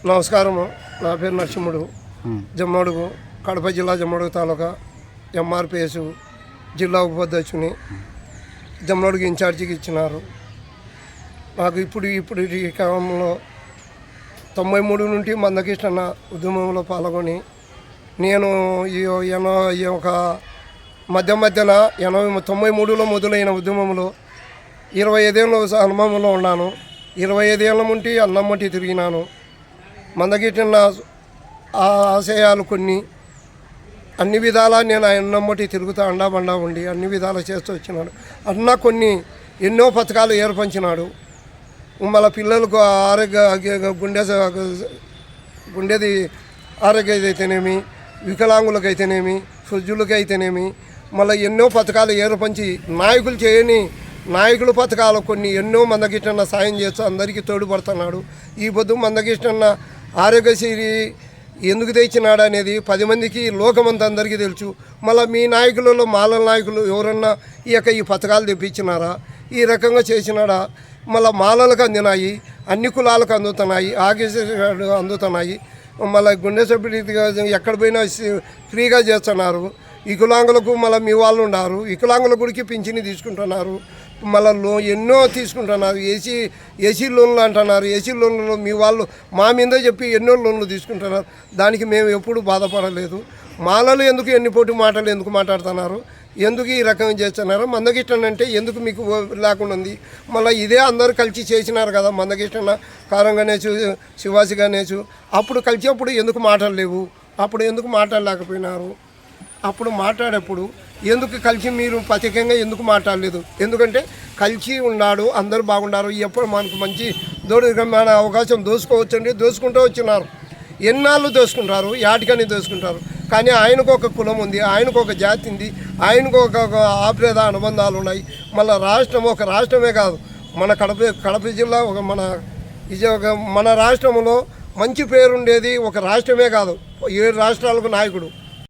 నమస్కారము. నా పేరు నరసింహుడు. జమ్మడుగు, కడప జిల్లా జమ్మడుగు తాలూకా ఎంఆర్పిఎస్ జిల్లా ఉపాధ్యక్షుని జమ్మడుగు ఇన్ఛార్జికి ఇచ్చినారు. నాకు ఇప్పుడు ఈ క్రమంలో 93 నుండి మందకృష్ణ ఉద్యమంలో పాల్గొని నేను ఈ ఒక మధ్యన 93లో మొదలైన ఉద్యమంలో 25 ఏళ్ళ అనుభవంలో ఉన్నాను. 25 ఏళ్ళ నుండి అన్నమ్మటి తిరిగినాను. మందకృష్ణ ఆశయాలు కొన్ని అన్ని విధాలా నేను ఆయన నమ్మటి తిరుగుతూ అండాబండా ఉండి అన్ని విధాలు చేస్తూ వచ్చినాడు. అన్న కొన్ని ఎన్నో పథకాలు ఏర్పరిచినాడు. మళ్ళీ పిల్లలకు గుండెది ఆరోగ్యం అయితేనేమి, వికలాంగులకైతేనేమి, వృద్ధులకైతేనేమి, మళ్ళీ ఎన్నో పథకాలు ఏర్పరిచి నాయకులు చేయని నాయకుల పథకాలు కొన్ని ఎన్నో మందకృష్ణ సాయం చేస్తూ అందరికీ తోడ్పడుతున్నాడు. ఈ పొద్దు మందకృష్ణ ఆరోగ్యశ్రీ ఎందుకు తెచ్చినాడు అనేది 10 మందికి లోకమంతా అందరికీ తెలుసు. మళ్ళీ మీ నాయకులలో మాలల నాయకులు ఎవరన్నా ఈ పథకాలు తెప్పించినారా, ఈ రకంగా చేసినాడా? మళ్ళీ మాలలకు అందినాయి, అన్ని కులాలకు అందుతున్నాయి, ఆరోగ్యశ్రీ అందుతున్నాయి. మళ్ళీ గుండె సభ్యుడిగా ఎక్కడ పోయినా ఫ్రీగా చేస్తున్నారు. వికలాంగులకు మళ్ళీ మీ వాళ్ళు ఉన్నారు, వికలాంగుల గుడికి పింఛని తీసుకుంటున్నారు. మళ్ళీ ఎన్నో తీసుకుంటున్నారు. ఏసీ లోన్లు అంటున్నారు. ఏసీ లోన్లలో మీ వాళ్ళు మా మీద చెప్పి ఎన్నో లోన్లు తీసుకుంటున్నారు. దానికి మేము ఎప్పుడు బాధపడలేదు. మాలలు ఎందుకు ఎన్ని పోటీ మాటలు ఎందుకు మాట్లాడుతున్నారు, ఎందుకు ఈ రకంగా చేస్తున్నారు? మందకృష్ణ అంటే ఎందుకు మీకు లేకుండా ఉంది? మళ్ళీ ఇదే అందరూ కలిసి చేసినారు కదా. మందకృష్ణ కారం గణేష్, శివాజీ గణేష్ అప్పుడు కలిసేప్పుడు ఎందుకు మాట్లాడలేవు? అప్పుడు ఎందుకు మాట్లాడలేకపోయినారు? అప్పుడు మాట్లాడేప్పుడు ఎందుకు కలిసి మీరు ప్రత్యేకంగా ఎందుకు మాట్లాడలేదు? ఎందుకంటే కలిసి ఉన్నాడు, అందరూ బాగున్నారు. ఎప్పుడు మనకు మంచి మన అవకాశం దోసుకోవచ్చండి, దోసుకుంటూ వచ్చినారు. ఎన్నాళ్ళు దోసుకుంటారు, యాటికని దోసుకుంటారు. కానీ ఆయనకు ఒక కులం ఉంది, ఆయనకు ఒక జాతి ఉంది, ఆయనకు ఒక ఆప్రేద అనుబంధాలు ఉన్నాయి. మళ్ళీ రాష్ట్రం ఒక రాష్ట్రమే కాదు, మన కడప జిల్లా మన రాష్ట్రంలో మంచి పేరుండేది ఒక రాష్ట్రమే కాదు, 7 రాష్ట్రాలకు నాయకుడు.